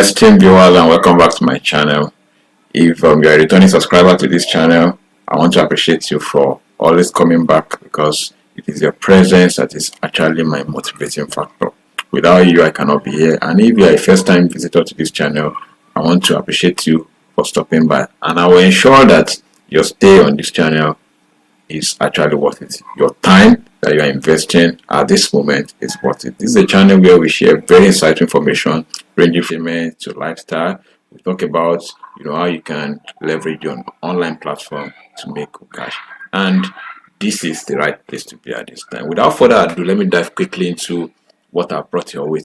esteemed viewers, and welcome back to my channel. If you are a returning subscriber to this channel, I want to appreciate you for always coming back, because it is your presence that is actually my motivating factor. Without you, I cannot be here. And if you are a first-time visitor to this channel, I want to appreciate you for stopping by, and I will ensure that your stay on this channel is actually worth it. Your time that you are investing at this moment is worth it. This is a channel where we share very insightful information ranging from payment to lifestyle. We talk about how you can leverage your online platform to make good cash, and this is the right place to be at this time. Without further ado, let me dive quickly into what I brought your way.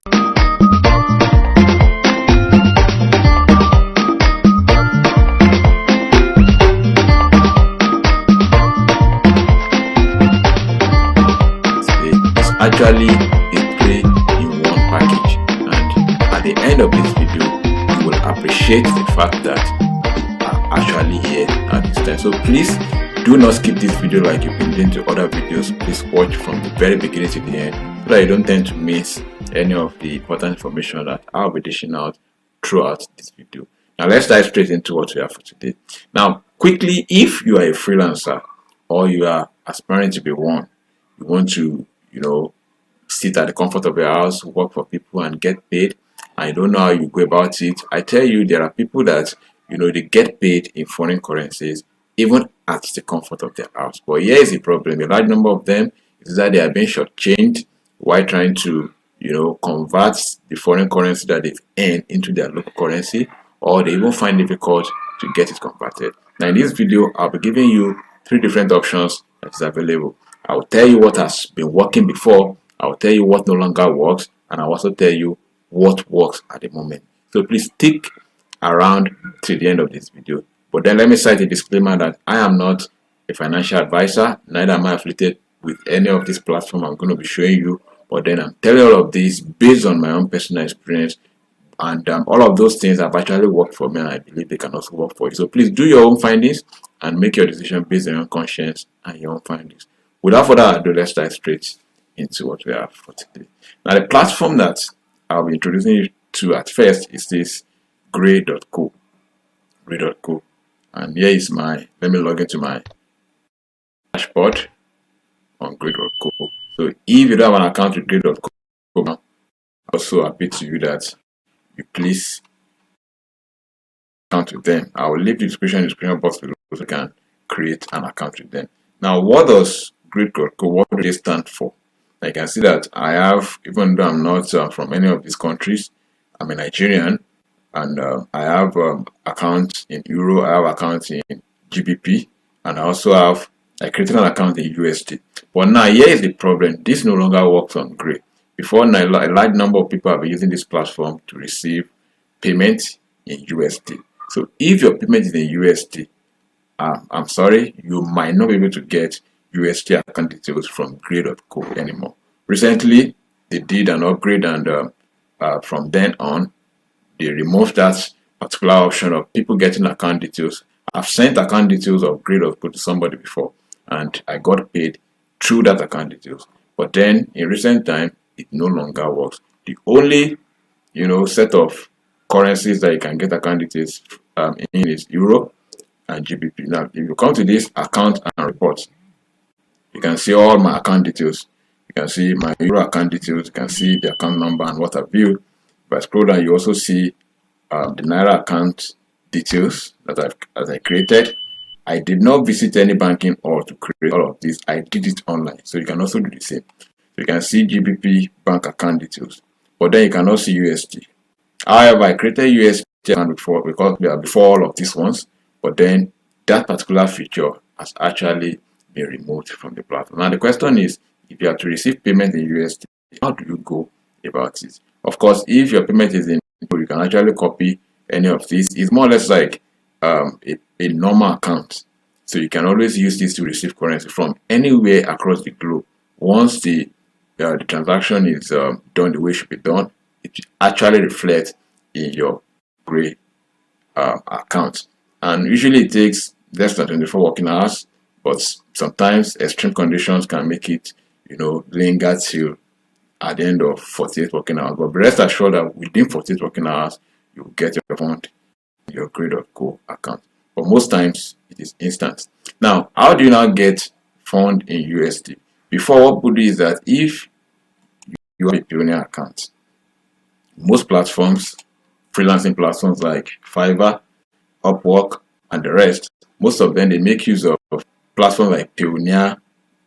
Actually a 3-in-1 package, and at the end of this video you will appreciate the fact that you are actually here at this time. So please do not skip this video like you've been doing to other videos. Please watch from the very beginning to the end so that you don't tend to miss any of the important information that I'll be dishing out throughout this video. Now let's dive straight into what we have for today. Now quickly, if you are a freelancer or you are aspiring to be one, you want to sit at the comfort of your house, work for people and get paid, I don't know how you go about it. I tell you, there are people that they get paid in foreign currencies even at the comfort of their house. But here is the problem: a large number of them is that they are being shortchanged while trying to convert the foreign currency that they've earned into their local currency, or they even find it difficult to get it converted. Now in this video, I'll be giving you 3 different options that is available. I will tell you what has been working before, I will tell you what no longer works, and I'll also tell you what works at the moment. So please stick around to the end of this video. But then let me cite a disclaimer that I am not a financial advisor, neither am I affiliated with any of these platforms I'm going to be showing you. But then I'm telling all of this based on my own personal experience, and all of those things have actually worked for me, and I believe they can also work for you. So please do your own findings and make your decision based on your own conscience and your own findings. Without further ado, let's dive straight into what we have for today. Now, the platform that I'll be introducing you to at first is this Gray.co. And here is let me log into my dashboard on Gray.co. So if you don't have an account with Gray.co, I'm also appeal to you that you please account with them. I will leave the description box below so you can create an account with them. Now, what does Gray.co, what do they stand for? I can see that I have, even though I'm not from any of these countries, I'm a Nigerian, and I have accounts in Euro, I have accounts in GBP, and I created an account in USD. But now here is the problem: this no longer works on Gray. Before now, a large number of people have been using this platform to receive payment in USD. So if your payment is in USD, I'm sorry, you might not be able to get USD account details from Gray.co anymore. Recently, they did an upgrade, and from then on, they removed that particular option of people getting account details. I've sent account details of Gray.co to somebody before, and I got paid through that account details. But then, in recent time, it no longer works. The only, set of currencies that you can get account details in is Euro and GBP. Now, if you come to this account and reports, you can see all my account details. You can see my Euro account details. You can see the account number and what have you. If I scroll down, you also see the Naira account details that I created. I did not visit any banking or to create all of this. I did it online, so you can also do the same. So you can see GBP bank account details, but then you cannot see USD. However, I created USD account before all of these ones, but then that particular feature has actually been removed from the platform. Now the question is, if you have to receive payment in USD, how do you go about it? Of course, if your payment is in, you can actually copy any of these. It's more or less like a normal account, so you can always use this to receive currency from anywhere across the globe. Once the transaction is done the way it should be done, it actually reflects in your Gray account, and usually it takes less than 24 working hours. But sometimes extreme conditions can make it, linger till at the end of 48 working hours. But rest assured that within 48 working hours, you get your fund in your Grade.co account. But most times it is instant. Now, how do you now get fund in USD? Before, what we do is that if you have a Pioneer account, most platforms, freelancing platforms like Fiverr, Upwork, and the rest, most of them they make use of platforms like Pioneer,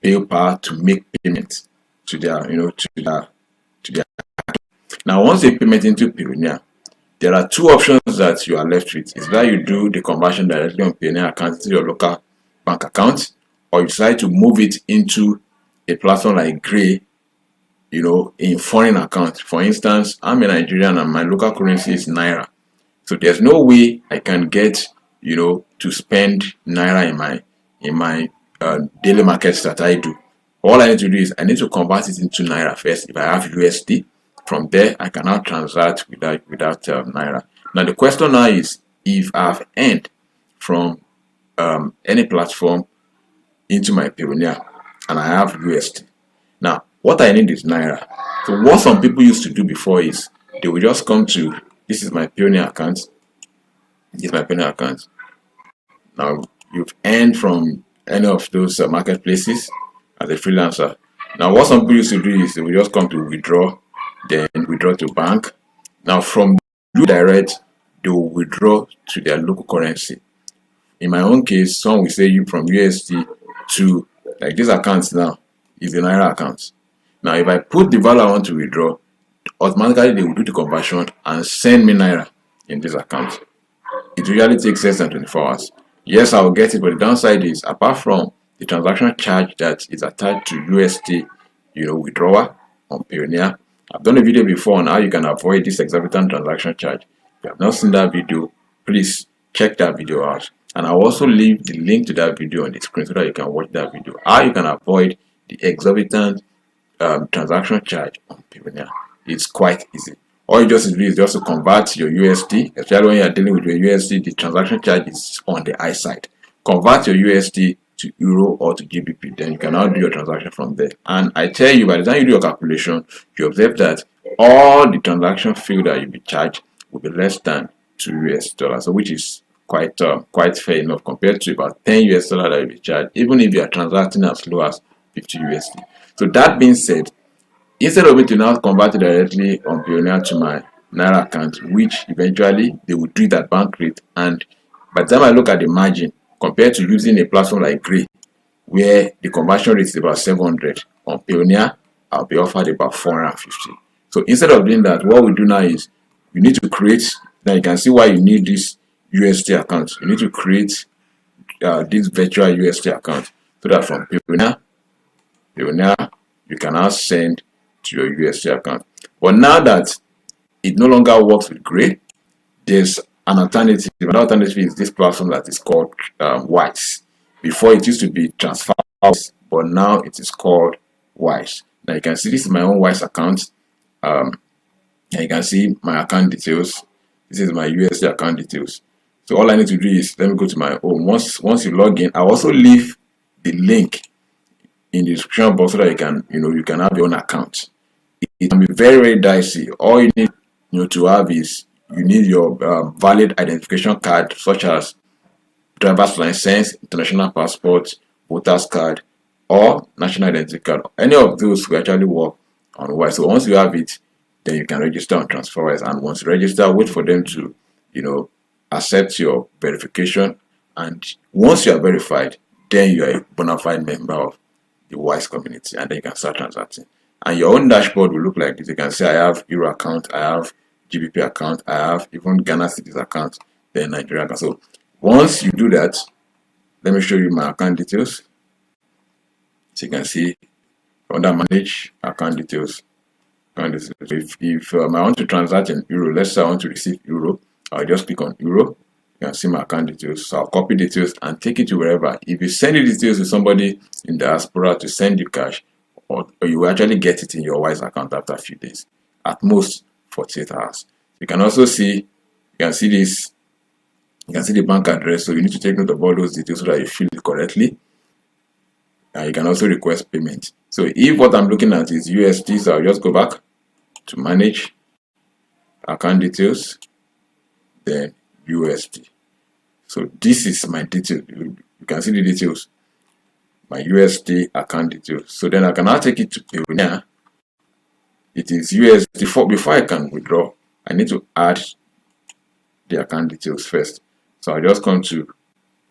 PayPal to make payments to their, to their. Now, once they payment into Pioneer, there are two options that you are left with. Is that you do the conversion directly on Pioneer account to your local bank account, or you decide to move it into a platform like Gray, in foreign account. For instance, I'm a Nigerian and my local currency is Naira. So there's no way I can get, to spend Naira in my daily markets that I do. All I need to do is I need to convert it into Naira first. If I have USD, from there I can now transact without Naira. Now the question now is, if I've earned from any platform into my Pioneer and I have USD. Now what I need is Naira. So what some people used to do before is they will just come to, this is my Pioneer account. This is my Pioneer account. Now you've earned from any of those marketplaces as a freelancer. Now what some people used to do is they will just come to withdraw, then withdraw to bank. Now from direct, they will withdraw to their local currency. In my own case, some will say you from USD to, like this account now is a Naira account. Now if I put the value I want to withdraw, automatically they will do the conversion and send me Naira in this account. It usually takes less than 24 hours. Yes, I will get it, but the downside is, apart from the transaction charge that is attached to USD, withdrawal on Pioneer, I've done a video before on how you can avoid this exorbitant transaction charge. If you have not seen that video, please check that video out. And I'll also leave the link to that video on the screen so that you can watch that video. How you can avoid the exorbitant transaction charge on Pioneer. It's quite easy. All you just do is just to convert your USD, especially when you are dealing with your USD, the transaction charge is on the high side. Convert your USD to Euro or to GBP, then you can now do your transaction from there. And I tell you, by the time you do your calculation, you observe that all the transaction fee that you'll be charged will be less than $2, so which is quite fair enough compared to about $10 that you'll be charged, even if you are transacting as low as 50 USD. So that being said, instead of me to now convert it directly on Pioneer to my Naira account, which eventually they will do it at bank rate, and by the time I look at the margin compared to using a platform like Gray, where the conversion rate is about 700, on Pioneer I'll be offered about 450. So instead of doing that, what we do now is you need to create. Now you can see why you need this USD account. You need to create this virtual USD account so that from Pioneer you can now send to your USD account. But now that it no longer works with Gray, there's an alternative. Another alternative is this platform that is called Wise. Before it used to be Transfer, but now it is called Wise. Now you can see this is my own Wise account. And you can see my account details. This is my USD account details. So all I need to do is, let me go to my home. Once you log in, I'll also leave the link in the description box so that you can have your own account. It can be very, very dicey. All you need to have is you need your valid identification card, such as driver's license, international passport, voter's card, or national identity card. Any of those will actually work on Wise. So once you have it, then you can register on TransferWise. And once you register, wait for them to accept your verification. And once you are verified, then you are a bona fide member of the Wise community, and then you can start transacting. And your own dashboard will look like this. You can say I have Euro account, I have GBP account, I have even Ghana Cedis account, then Nigeria account. So once you do that, let me show you my account details. So you can see under manage account details. If I want to transact in Euro, let's say I want to receive Euro, I'll just click on Euro. You can see my account details. So I'll copy details and take it to wherever. If you send the details to somebody in diaspora to send you cash, or you will actually get it in your Wise account after a few days, at most 48 hours. You can also see, you can see this, you can see the bank address. So you need to take note of all those details so that you fill it correctly. You can also request payment. So if what I'm looking at is USD, so I'll just go back to manage account details. then USD. So this is my detail. You can see the details, my USD account details. So then I can now take it to Payoneer. It is USD. Before I can withdraw, I need to add the account details first. So I just come to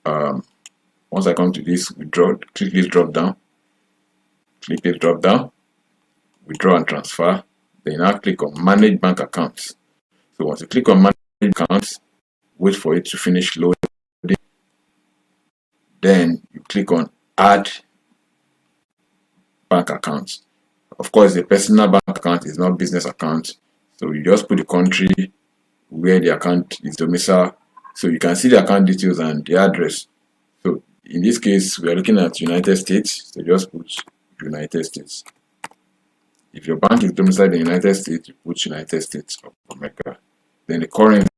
once I come to this withdraw, click this drop down, withdraw and transfer. Then now click on manage bank accounts. So once you click on manage accounts, wait for it to finish loading. Then you click on add bank accounts. Of course, the personal bank account is not business account. So you just put the country where the account is domiciled. So you can see the account details and the address. So in this case, we are looking at United States. So just put United States. If your bank is domiciled in the United States, you put United States of America. Then the currency,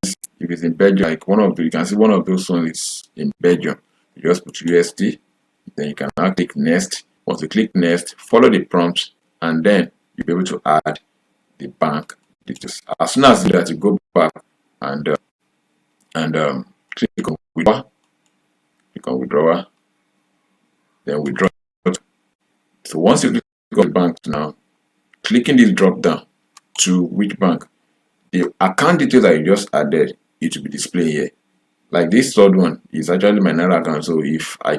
if it's in Belgium, like you can see one of those ones is in Belgium. You just put USD. Then you can now click next. Once you click next, follow the prompts, and then you'll be able to add the bank details. As soon as you do that, you go back and click on withdraw. Click on withdrawal. Then withdraw. So once you click on the bank now, clicking this drop down to which bank, the account details that you just added, it will be displayed here. Like this third one is actually my Naira account. So if I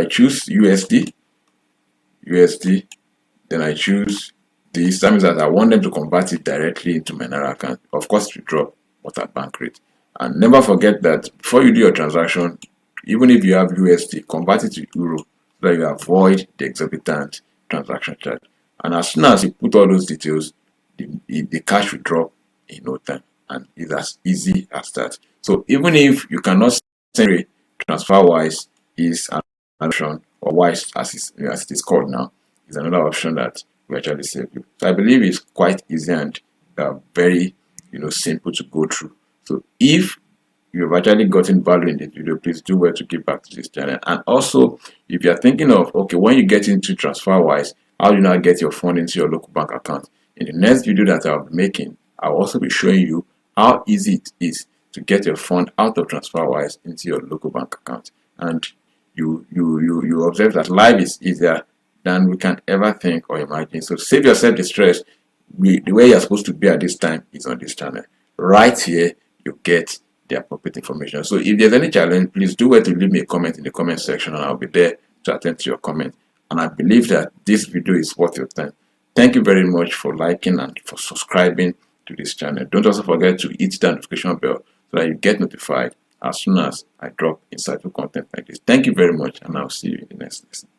choose USD, then I choose this. That means that I want them to convert it directly into my Naira account. Of course, to drop what our bank rate. And never forget that before you do your transaction, even if you have USD, convert it to euro so that you avoid the exorbitant transaction charge. And as soon as you put all those details, the cash will drop in no time, and it's as easy as that. So even if you cannot send TransferWise is an option, or Wise as it is called now, is another option that will actually save you. So I believe it's quite easy and very simple to go through. So if you've actually gotten value in this video, please do well to give back to this channel. And also, if you're thinking of, okay, when you get into TransferWise, how do you now get your fund into your local bank account? In the next video that I'll be making, I'll also be showing you how easy it is to get your fund out of TransferWise into your local bank account. And you observe that life is easier than we can ever think or imagine. So save yourself the stress. The way you're supposed to be at this time is on this channel. Right here, you get the appropriate information. So if there's any challenge, please do well to leave me a comment in the comment section, and I'll be there to attend to your comment. And I believe that this video is worth your time. Thank you very much for liking and for subscribing to this channel. Don't also forget to hit the notification bell so that you get notified as soon as I drop insightful content like this. Thank you very much, and I'll see you in the next lesson.